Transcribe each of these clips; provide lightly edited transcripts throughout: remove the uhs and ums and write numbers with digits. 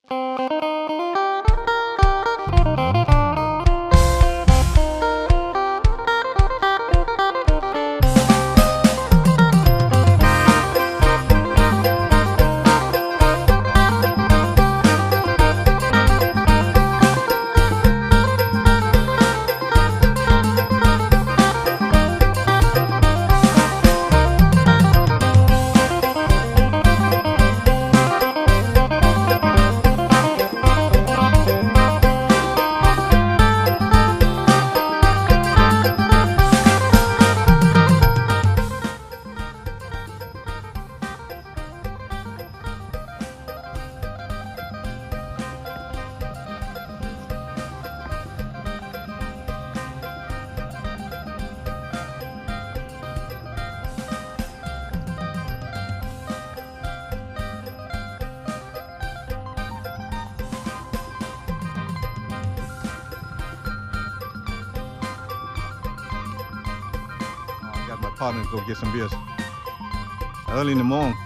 My partner to go get some beers early in the morning.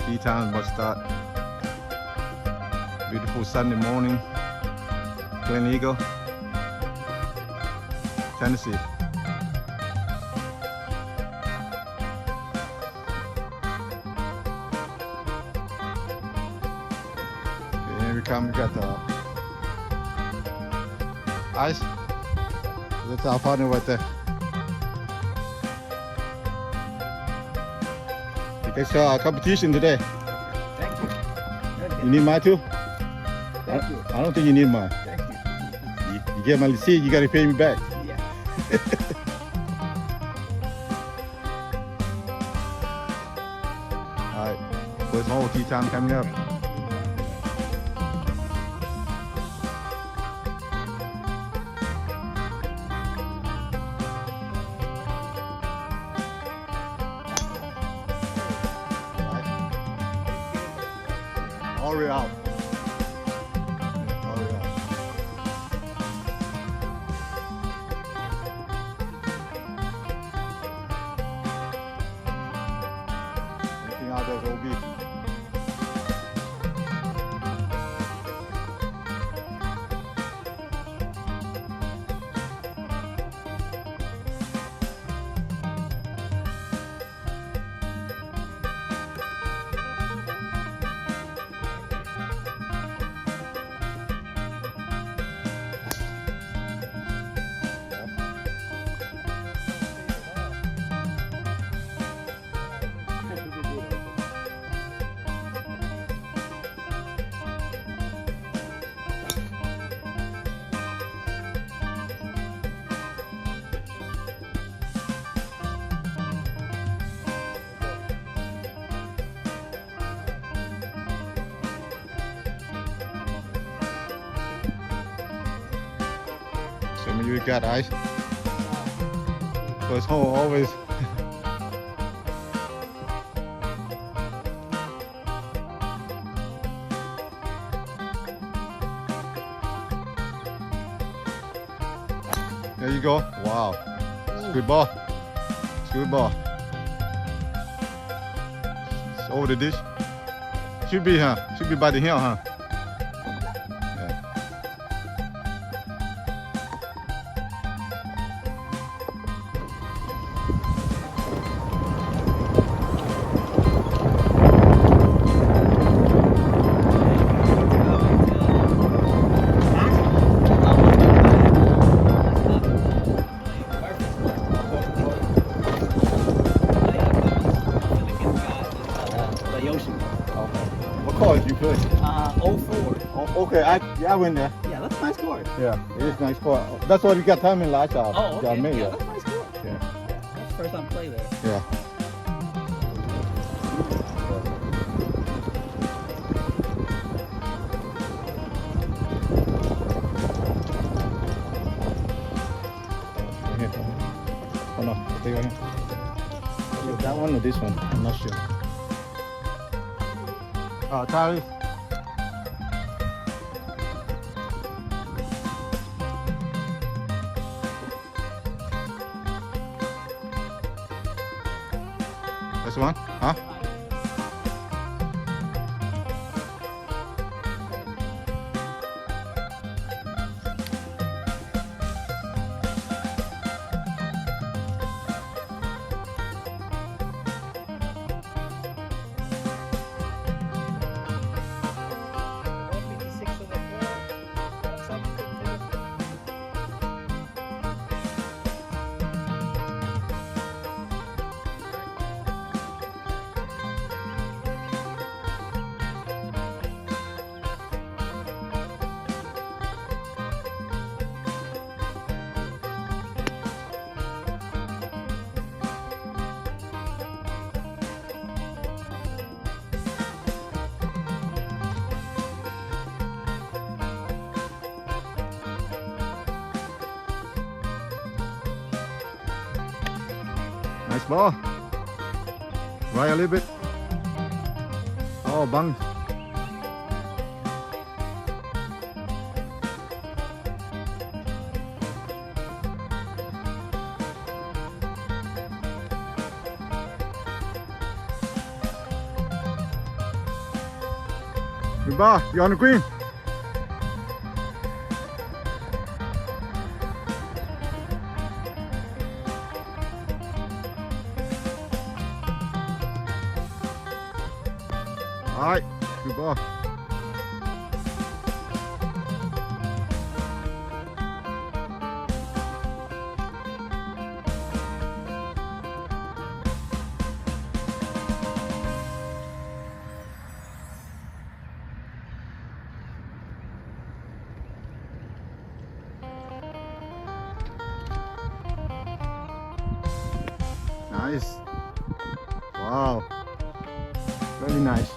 Tea time about to start. Beautiful Sunday morning, Glen Eagle, Tennessee. Okay, here we come. We got the ice. That's our partner right there. You guys saw our competition today. Thank you. You need mine too? Thank you. I don't think you need mine. Thank you. You get my receipt, you gotta pay me back. Yeah. Alright, first hole, tea time coming up. All the way out. All the way out. Anything out there is OB. Some of you got ice. First hole always. There you go. Wow. It's a good ball. It's a good ball. It's over the dish. Should be, huh? Should be by the hill, huh? Yeah. What course you play? 04. Oh, okay, I went there. Yeah, that's a nice course. Yeah, it is nice course. That's what we got time in last time. Oh, okay. Got me, Yeah, that's a nice course. Yeah. That's the first time I played there. Yeah. Here. Oh no, take it here. That one or this one? I'm not sure. Tyree. That's This one? Huh? Nice ball. Right a little bit. Oh, bang. Good ball. You're on the green. All right, good ball. Nice. Wow. Very nice.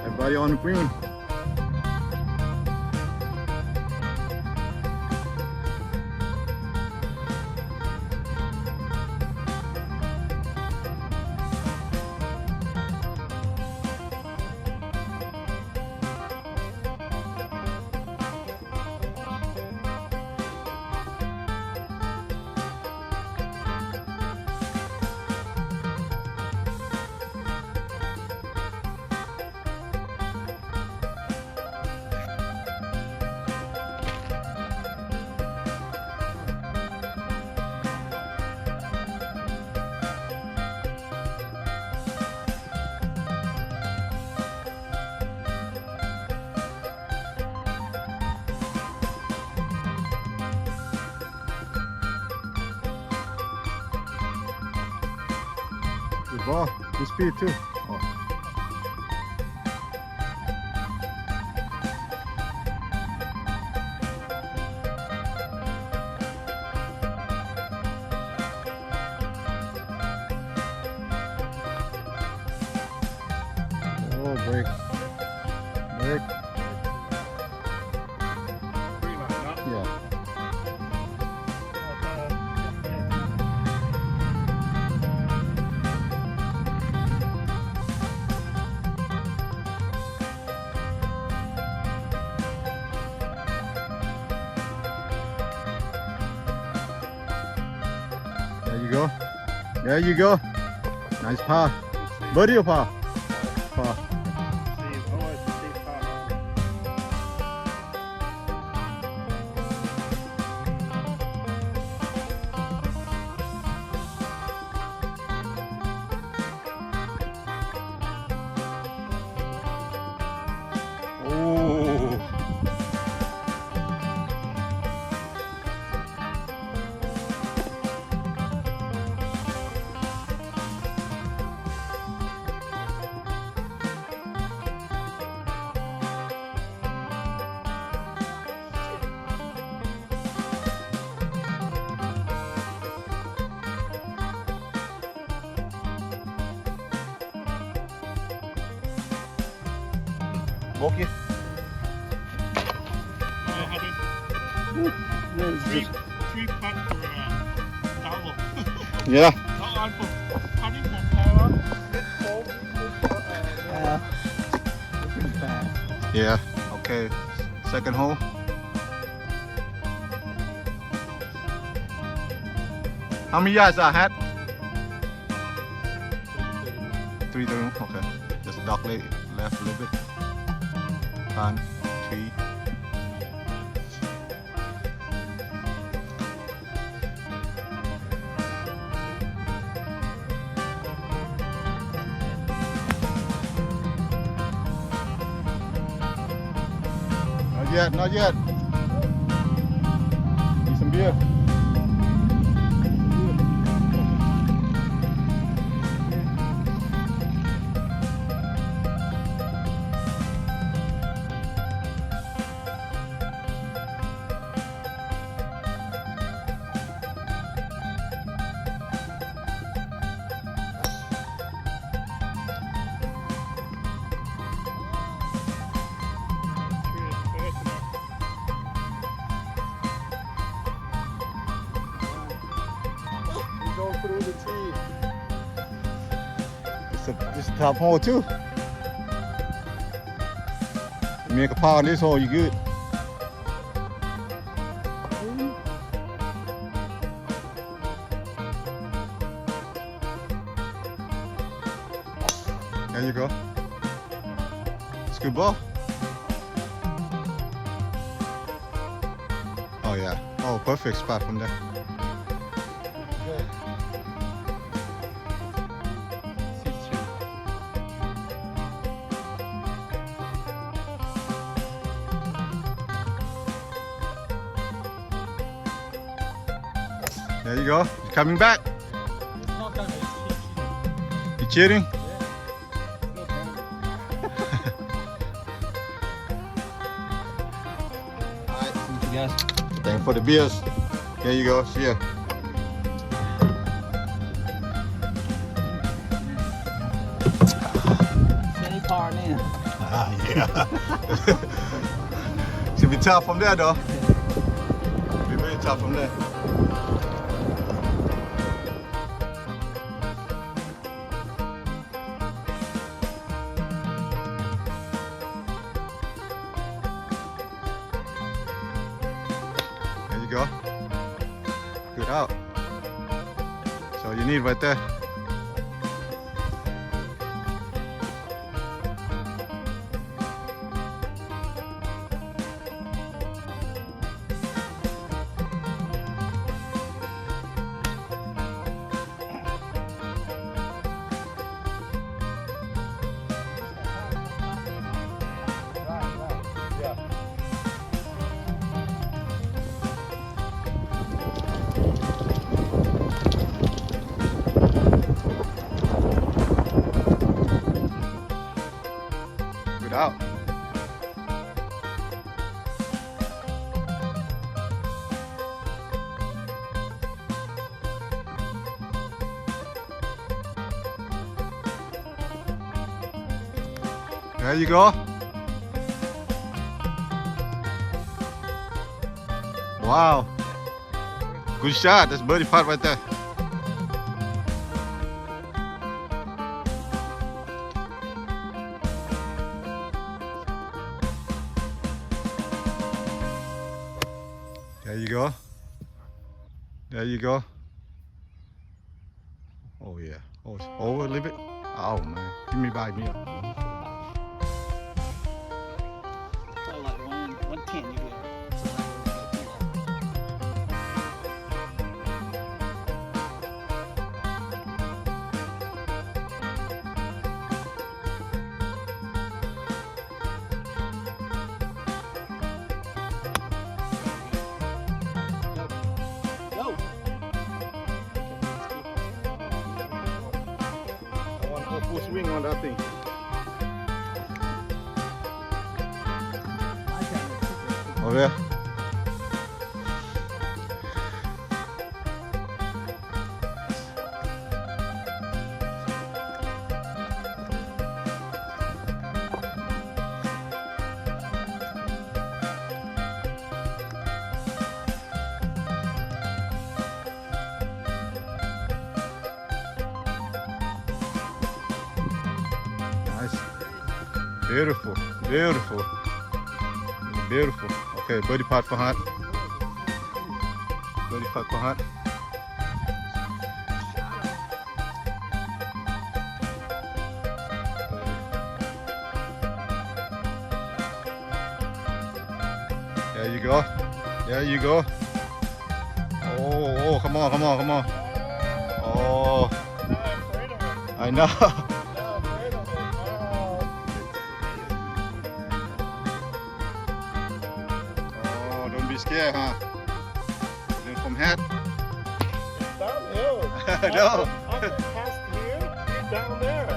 Everybody on the green. Good ball. Good speed too. Oh. Oh, break. Break. Yeah. There you go. There you go. Nice par. Birdie or par? Par. Oh. Okay. Three putt for double. Yeah. Not on for putting for power. Yeah. Pretty fast. Yeah. Okay. Second hole. How many yards I had? 331. Okay. Just dock left a little bit. Pan, tree. Not yet, not yet. Need some beer. Go through the tree. It's a top hole too. You make a pile in this hole, you good. There you go. It's a good ball. Oh yeah. Oh, perfect spot from there. There you go. You're coming back. It's not coming. You cheating? Alright. Yes. Thank you for the beers. There you go. See ya. Steady par in. Ah, yeah. Should be tough from there though. Be very tough from there. There you go. Good out. That's all you need right there. Good out. There you go. Wow. Good shot. That's birdie putt right there. There you go. There you go. Oh yeah. Oh, it's over a little bit. Oh man. Give me back me up. Oh, like 110 you get. Go. I want to go full swing on that thing. Oh yeah. Nice. Beautiful. Beautiful. Beautiful. Okay, birdie putt for Hunt. Birdie putt for Hunt. There you go. There you go. Oh, come on, come on, come on. Oh, Now I'm afraid of it. I know. Now I'm afraid of it. Oh, don't be scared, huh? Learn from head. It's downhill. No. After past here, you're down there.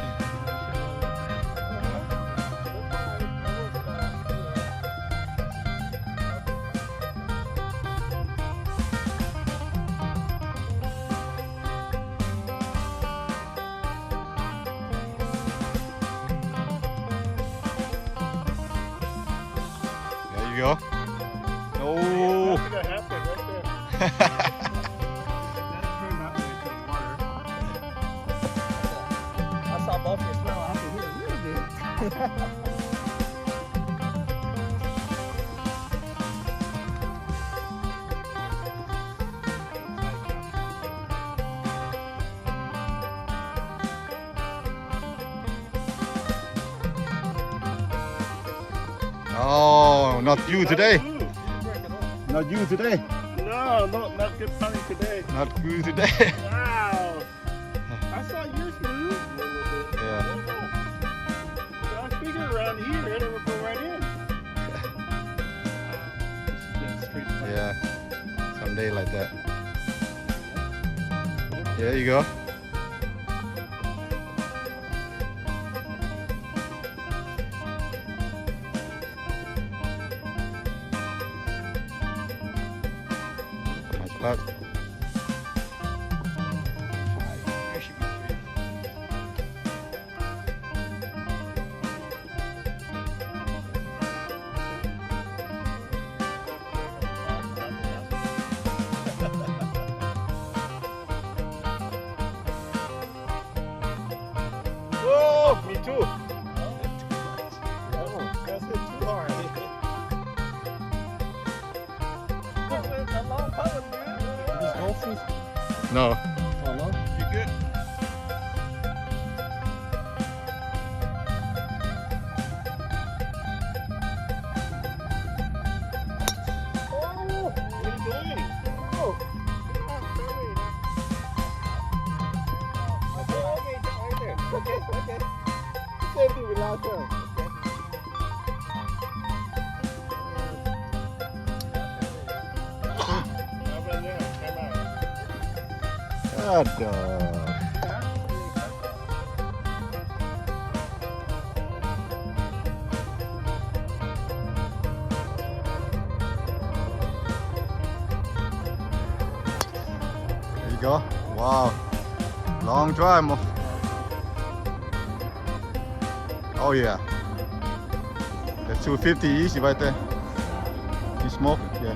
There you go. Oh. That's gonna happen right there. I saw both your smell. I could hear it really good. Oh, not you today. Ooh, you break it off. Not you today. No, not good punting today. Not you today. Wow. I saw yours move a little bit. Yeah. So I figured around here it would go right in. Yeah. Someday like that. There you go. Nice putt. Oh, me too. Oh, that's it too hard. That's a long putt, dude. No. Oh, no? You good? Oh, what are you doing? Oh, okay. Same thing with last time. How about that? Come on. God dog. There you go. Wow. Long drive. Oh yeah. That's 250 easy right there. You smoke? Yeah.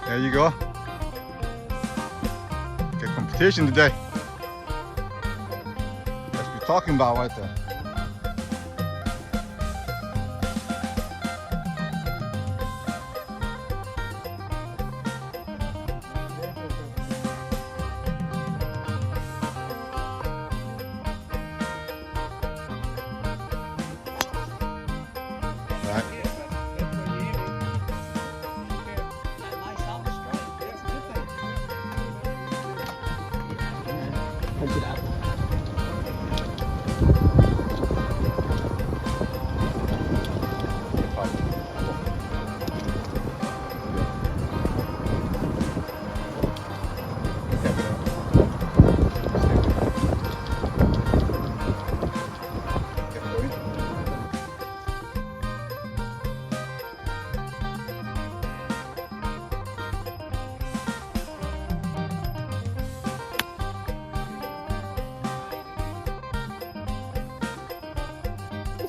There you go. Get competition today. That's what we're talking about right there. Right. Nice out the strike. That's a good thing. Punch it out.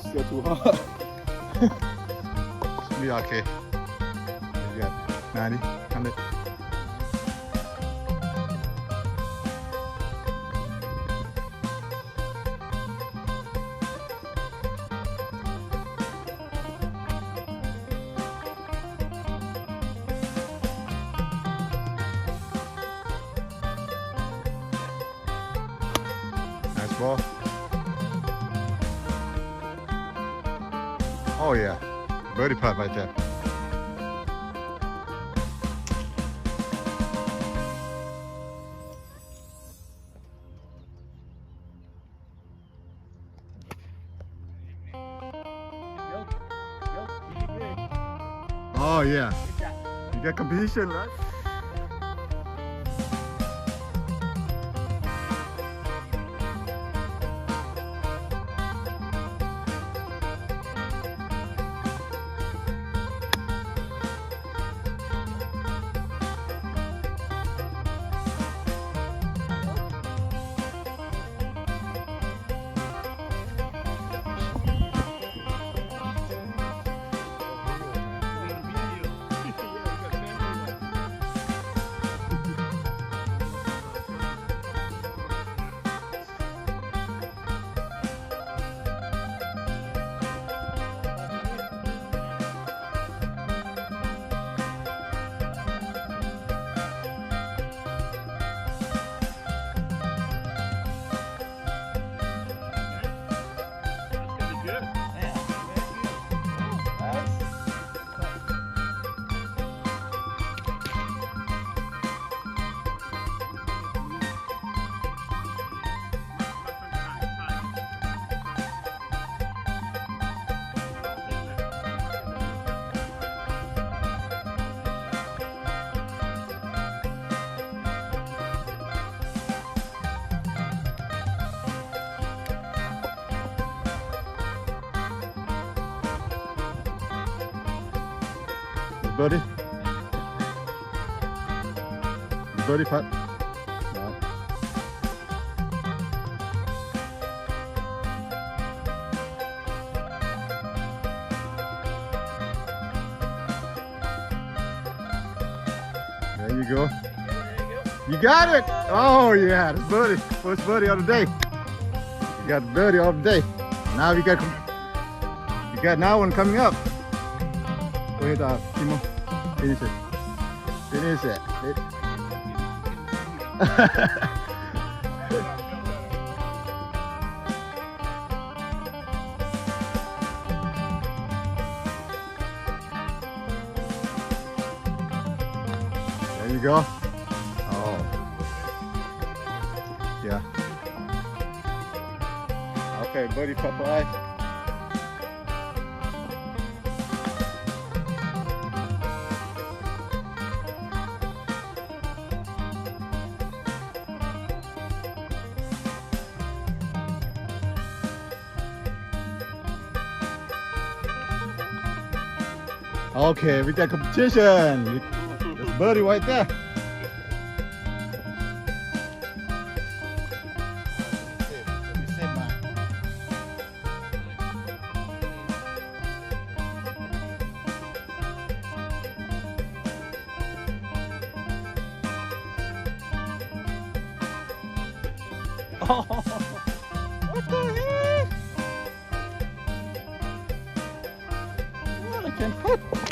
Still too hard. Be okay. You got 90, 100. Ball. Oh yeah, birdie putt right there. Oh yeah, you got competition, right? Birdie. Birdie putt. No. There you go. You got it. Oh yeah, that's birdie. First birdie of the day. You got birdie of the day. Now you got now one coming up. Go ahead, Timo. Finish it. Finish it. There you go. Oh. Yeah. Okay, buddy, Popeye. Okay, we got competition. There's birdie right there. Oh, what the heck? What I can put?